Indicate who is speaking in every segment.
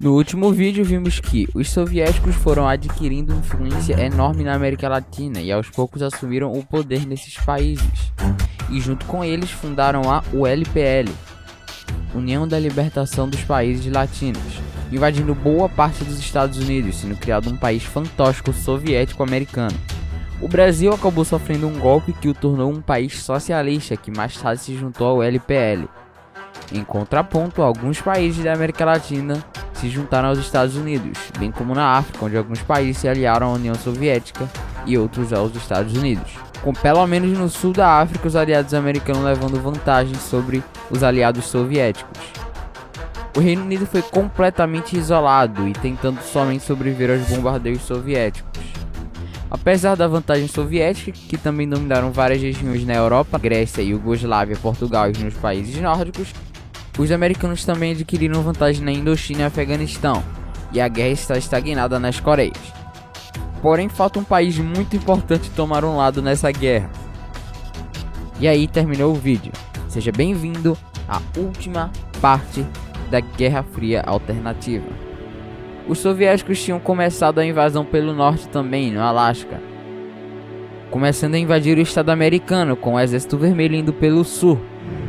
Speaker 1: No último vídeo vimos que os soviéticos foram adquirindo influência enorme na América Latina e aos poucos assumiram o poder nesses países. E junto com eles fundaram a ULPL, União da Libertação dos Países Latinos, invadindo boa parte dos Estados Unidos, sendo criado um país fantástico soviético-americano. O Brasil acabou sofrendo um golpe que o tornou um país socialista que mais tarde se juntou ao ULPL. Em contraponto, alguns países da América Latina se juntaram aos Estados Unidos, bem como na África, onde alguns países se aliaram à União Soviética e outros aos Estados Unidos. Com pelo menos no sul da África, os aliados americanos levando vantagem sobre os aliados soviéticos. O Reino Unido foi completamente isolado e tentando somente sobreviver aos bombardeios soviéticos. Apesar da vantagem soviética, que também dominaram várias regiões na Europa, Grécia, Iugoslávia, Portugal e nos países nórdicos, os americanos também adquiriram vantagem na Indochina e Afeganistão, e a guerra está estagnada nas Coreias. Porém, falta um país muito importante tomar um lado nessa guerra. E aí terminou o vídeo. Seja bem-vindo à última parte da Guerra Fria Alternativa. Os soviéticos tinham começado a invasão pelo norte também, no Alasca, começando a invadir o estado americano, com o Exército Vermelho indo pelo sul,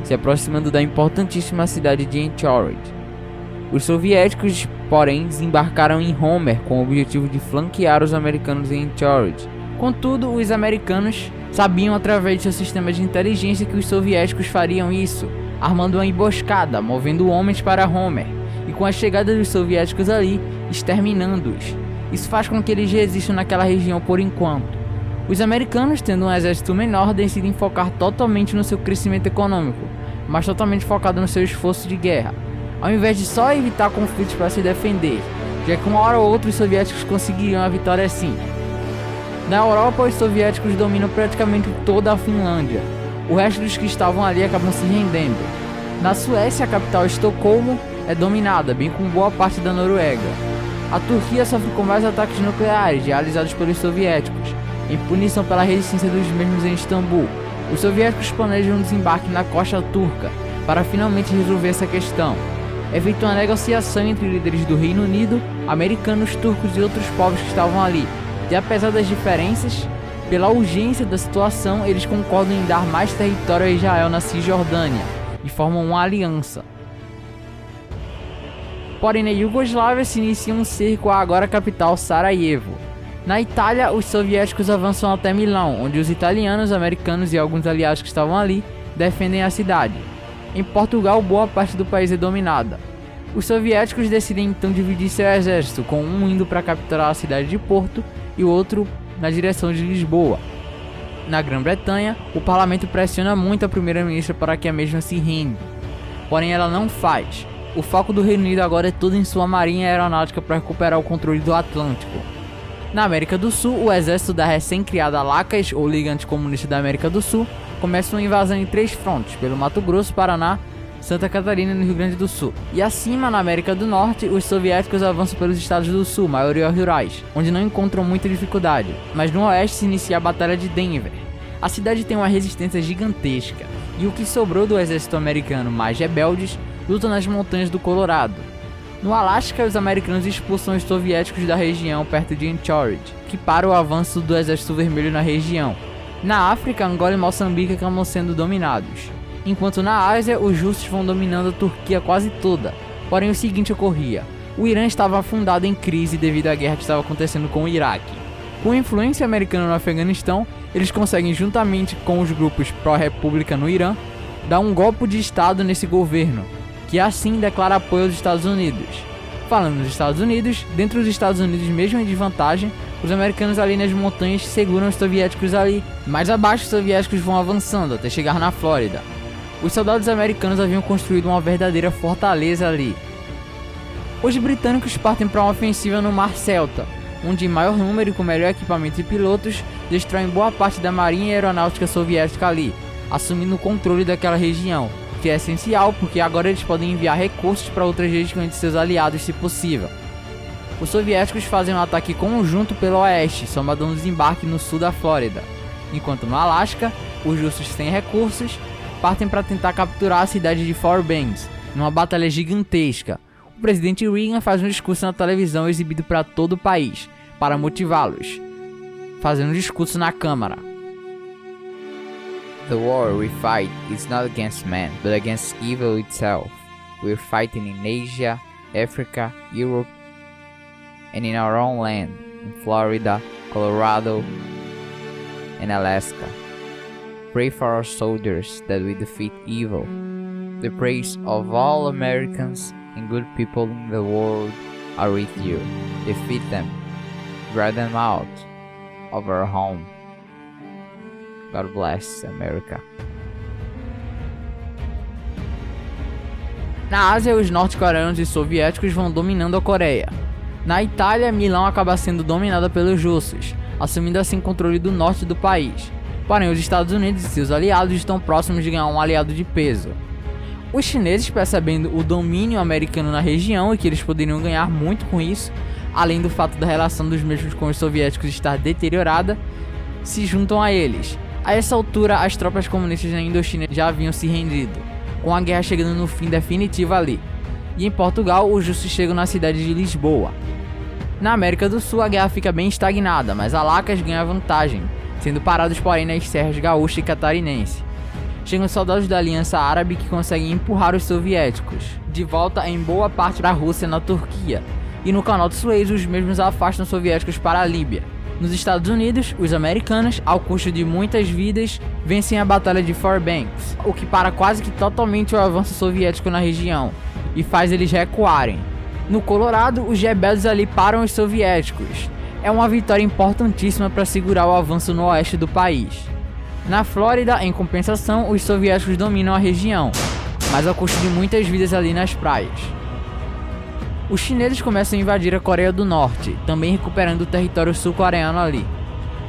Speaker 1: se aproximando da importantíssima cidade de Anchorage. Os soviéticos, porém, desembarcaram em Homer com o objetivo de flanquear os americanos em Anchorage. Contudo, os americanos sabiam através de seu sistema de inteligência que os soviéticos fariam isso, armando uma emboscada, movendo homens para Homer, e com a chegada dos soviéticos ali, exterminando-os. Isso faz com que eles resistam naquela região por enquanto. Os americanos, tendo um exército menor, decidem focar totalmente no seu crescimento econômico, mas totalmente focado no seu esforço de guerra, ao invés de só evitar conflitos para se defender, já que uma hora ou outra os soviéticos conseguiriam a vitória assim. Na Europa, os soviéticos dominam praticamente toda a Finlândia. O resto dos que estavam ali acabam se rendendo. Na Suécia, a capital Estocolmo é dominada, bem como boa parte da Noruega. A Turquia sofre com mais ataques nucleares realizados pelos soviéticos, em punição pela resistência dos mesmos em Istambul. Os soviéticos planejam um desembarque na costa turca para finalmente resolver essa questão. É feita uma negociação entre líderes do Reino Unido, americanos, turcos e outros povos que estavam ali. E apesar das diferenças, pela urgência da situação, eles concordam em dar mais território a Israel na Cisjordânia e formam uma aliança. Porém, na Iugoslávia se inicia um cerco à agora capital Sarajevo. Na Itália, os soviéticos avançam até Milão, onde os italianos, americanos e alguns aliados que estavam ali defendem a cidade. Em Portugal, boa parte do país é dominada. Os soviéticos decidem então dividir seu exército, com um indo para capturar a cidade de Porto e o outro na direção de Lisboa. Na Grã-Bretanha, o parlamento pressiona muito a primeira-ministra para que a mesma se renda. Porém, ela não faz. O foco do Reino Unido agora é todo em sua marinha aeronáutica para recuperar o controle do Atlântico. Na América do Sul, o exército da recém-criada LACAS, ou Liga Anticomunista da América do Sul, começa uma invasão em 3 frontes, pelo Mato Grosso, Paraná, Santa Catarina e no Rio Grande do Sul. E acima, na América do Norte, os soviéticos avançam pelos estados do Sul, maioria rurais, onde não encontram muita dificuldade. Mas no oeste se inicia a Batalha de Denver. A cidade tem uma resistência gigantesca, e o que sobrou do exército americano mais rebeldes luta nas montanhas do Colorado. No Alasca, os americanos expulsam os soviéticos da região perto de Anchorage, que para o avanço do Exército Vermelho na região. Na África, Angola e Moçambique acabam sendo dominados, enquanto na Ásia, os russos vão dominando a Turquia quase toda. Porém, o seguinte ocorria: o Irã estava afundado em crise devido à guerra que estava acontecendo com o Iraque. Com a influência americana no Afeganistão, eles conseguem, juntamente com os grupos pró-república no Irã, dar um golpe de estado nesse governo, que assim declara apoio aos Estados Unidos. Falando nos Estados Unidos, dentro dos Estados Unidos mesmo em desvantagem, os americanos ali nas montanhas seguram os soviéticos ali. Mais abaixo, os soviéticos vão avançando até chegar na Flórida. Os soldados americanos haviam construído uma verdadeira fortaleza ali. Os britânicos partem para uma ofensiva no Mar Celta, onde em maior número e com melhor equipamento e pilotos, destroem boa parte da marinha e aeronáutica soviética ali, assumindo o controle daquela região, que é essencial porque agora eles podem enviar recursos para outras regiões de seus aliados se possível. Os soviéticos fazem um ataque conjunto pelo oeste, somando um desembarque no sul da Flórida, enquanto no Alasca, os russos sem recursos partem para tentar capturar a cidade de Fairbanks, numa batalha gigantesca. O presidente Reagan faz um discurso na televisão exibido para todo o país, para motivá-los, fazendo um discurso na Câmara. The war we fight is not against man, but against evil itself. We're fighting in Asia, Africa, Europe, and in our own land, in Florida, Colorado, and Alaska. Pray for our soldiers that we defeat evil. The praise of all Americans and good people in the world are with you. Defeat them. Drive them out of our home. God bless America. Na Ásia, os norte-coreanos e soviéticos vão dominando a Coreia. Na Itália, Milão acaba sendo dominada pelos russos, assumindo assim o controle do norte do país. Porém, os Estados Unidos e seus aliados estão próximos de ganhar um aliado de peso. Os chineses, percebendo o domínio americano na região e que eles poderiam ganhar muito com isso, além do fato da relação dos mesmos com os soviéticos estar deteriorada, se juntam a eles. A essa altura, as tropas comunistas na Indochina já haviam se rendido, com a guerra chegando no fim definitivo ali. E em Portugal, os russos chegam na cidade de Lisboa. Na América do Sul, a guerra fica bem estagnada, mas a Lacas ganha vantagem, sendo parados porém nas serras gaúcha e catarinense. Chegam soldados da Aliança Árabe que conseguem empurrar os soviéticos de volta em boa parte da Rússia na Turquia, e no Canal de Suez os mesmos afastam os soviéticos para a Líbia. Nos Estados Unidos, os americanos, ao custo de muitas vidas, vencem a Batalha de Fairbanks, o que para quase que totalmente o avanço soviético na região, e faz eles recuarem. No Colorado, os rebeldes ali param os soviéticos. É uma vitória importantíssima para segurar o avanço no oeste do país. Na Flórida, em compensação, os soviéticos dominam a região, mas ao custo de muitas vidas ali nas praias. Os chineses começam a invadir a Coreia do Norte, também recuperando o território sul-coreano ali.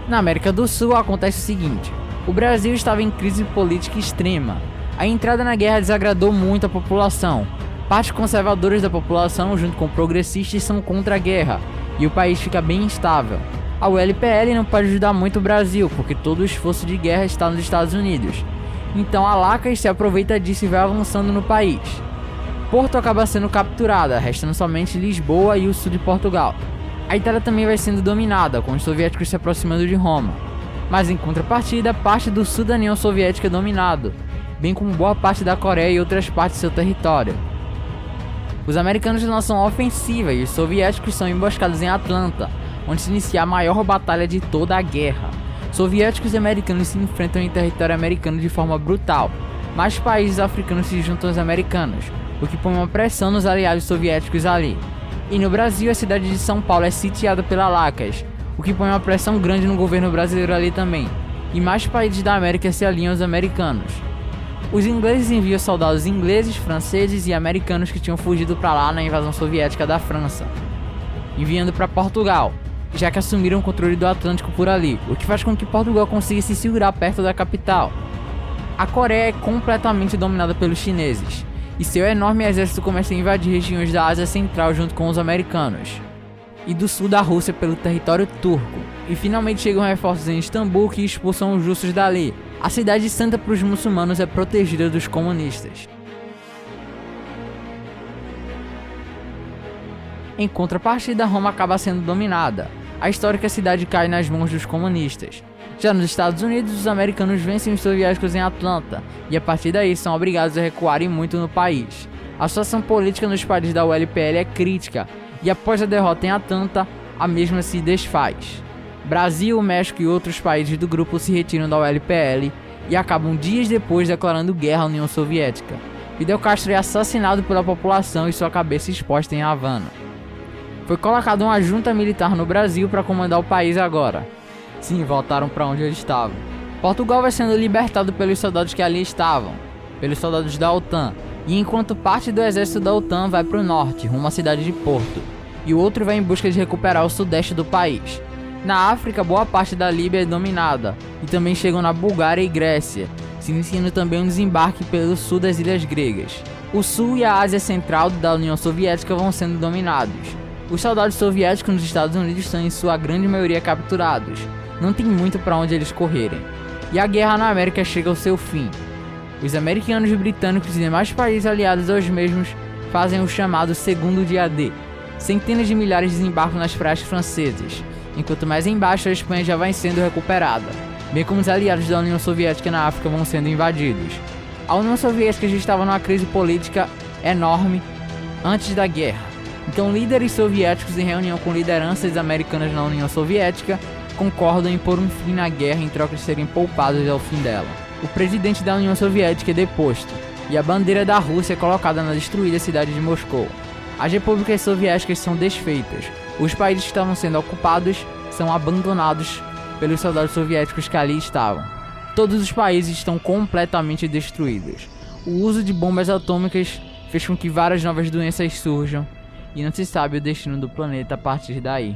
Speaker 1: Na América do Sul acontece o seguinte: o Brasil estava em crise política extrema. A entrada na guerra desagradou muito a população. Partes conservadoras da população, junto com progressistas, são contra a guerra, e o país fica bem instável. A ULPL não pode ajudar muito o Brasil, porque todo o esforço de guerra está nos Estados Unidos. Então a Lacas se aproveita disso e vai avançando no país. Porto acaba sendo capturada, restando somente Lisboa e o sul de Portugal. A Itália também vai sendo dominada, com os soviéticos se aproximando de Roma. Mas em contrapartida, parte do sul da União Soviética é dominado, bem como boa parte da Coreia e outras partes de seu território. Os americanos lançam a ofensiva e os soviéticos são emboscados em Atlanta, onde se inicia a maior batalha de toda a guerra. Soviéticos e americanos se enfrentam em território americano de forma brutal. Mais países africanos se juntam aos americanos, o que põe uma pressão nos aliados soviéticos ali. E no Brasil, a cidade de São Paulo é sitiada pela Lacas, o que põe uma pressão grande no governo brasileiro ali também. E mais países da América se alinham aos americanos. Os ingleses enviam soldados ingleses, franceses e americanos que tinham fugido para lá na invasão soviética da França, enviando para Portugal, já que assumiram o controle do Atlântico por ali, o que faz com que Portugal consiga se segurar perto da capital. A Coreia é completamente dominada pelos chineses, e seu enorme exército começa a invadir regiões da Ásia Central junto com os americanos, e do sul da Rússia pelo território turco, e finalmente chegam reforços em Istambul que expulsam os russos dali. A cidade santa para os muçulmanos é protegida dos comunistas. Em contrapartida, Roma acaba sendo dominada. A histórica cidade cai nas mãos dos comunistas. Já nos Estados Unidos, os americanos vencem os soviéticos em Atlanta, e a partir daí são obrigados a recuarem muito no país. A situação política nos países da ULPL é crítica, e após a derrota em Atlanta, a mesma se desfaz. Brasil, México e outros países do grupo se retiram da ULPL e acabam dias depois declarando guerra à União Soviética. Fidel Castro é assassinado pela população e sua cabeça exposta em Havana. Foi colocada uma junta militar no Brasil para comandar o país agora. Sim, voltaram para onde eles estavam. Portugal vai sendo libertado pelos soldados que ali estavam, pelos soldados da OTAN, e enquanto parte do exército da OTAN vai para o norte, rumo à cidade de Porto, e o outro vai em busca de recuperar o sudeste do país. Na África, boa parte da Líbia é dominada, e também chegam na Bulgária e Grécia, se iniciando também um desembarque pelo sul das ilhas gregas. O sul e a Ásia Central da União Soviética vão sendo dominados. Os soldados soviéticos nos Estados Unidos são em sua grande maioria capturados, não tem muito para onde eles correrem, e a guerra na América chega ao seu fim. Os americanos, britânicos e demais países aliados aos mesmos fazem o chamado Segundo Dia D. Centenas de milhares desembarcam nas praias francesas, enquanto mais embaixo a Espanha já vai sendo recuperada, bem como os aliados da União Soviética na África vão sendo invadidos. A União Soviética já estava numa crise política enorme antes da guerra, então líderes soviéticos em reunião com lideranças americanas na União Soviética concordam em pôr um fim na guerra em troca de serem poupados ao fim dela. O presidente da União Soviética é deposto, e a bandeira da Rússia é colocada na destruída cidade de Moscou. As repúblicas soviéticas são desfeitas. Os países que estavam sendo ocupados são abandonados pelos soldados soviéticos que ali estavam. Todos os países estão completamente destruídos. O uso de bombas atômicas fez com que várias novas doenças surjam, e não se sabe o destino do planeta a partir daí.